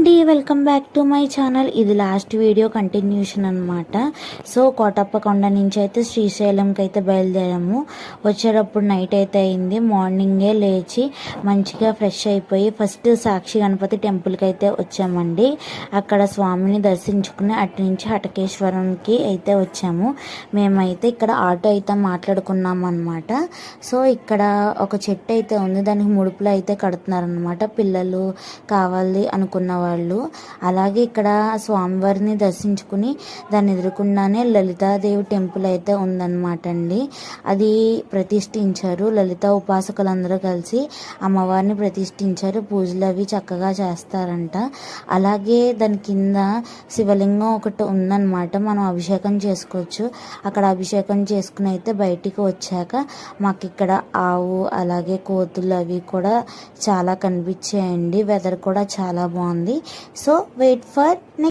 అండి, welcome back to my channel. ఇది last video continuation అనమాట. సో కోటప్పకొండ నుంచి అయితే శ్రీశైలంకి అయితే బయలుదేరాము. వచ్చేటప్పుడు నైట్ అయితే అయింది. మార్నింగే లేచి మంచిగా ఫ్రెష్ అయిపోయి ఫస్ట్ సాక్షి గణపతి టెంపుల్కి అయితే వచ్చామండి. అక్కడ స్వామిని దర్శించుకుని అటు నుంచి హటకేశ్వరంకి అయితే వచ్చాము. మేమైతే ఇక్కడ ఆటో అయితే మాట్లాడుకున్నాం అనమాట. సో ఇక్కడ ఒక చెట్టు అయితే ఉంది, దానికి ముడుపులు అయితే కడుతున్నారనమాట పిల్లలు కావాలి అనుకున్న వాళ్ళు. అలాగే ఇక్కడ స్వామివారిని దర్శించుకుని దాన్ని ఎదురుకుండానే లలితాదేవి టెంపుల్ అయితే ఉందన్నమాట అండి. అది ప్రతిష్ఠించారు. లలిత ఉపాసకులందరూ కలిసి అమ్మవారిని ప్రతిష్ఠించారు. పూజలు అవి చక్కగా చేస్తారంట. అలాగే దాని కింద శివలింగం ఒకటి ఉందన్నమాట. మనం అభిషేకం చేసుకోవచ్చు. అక్కడ అభిషేకం చేసుకుని అయితే బయటికి వచ్చాక మాకు ఇక్కడ ఆవు అలాగే కోతులు అవి కూడా చాలా కనిపించాయండి. వెదర్ కూడా చాలా బాగుంది. So wait for next.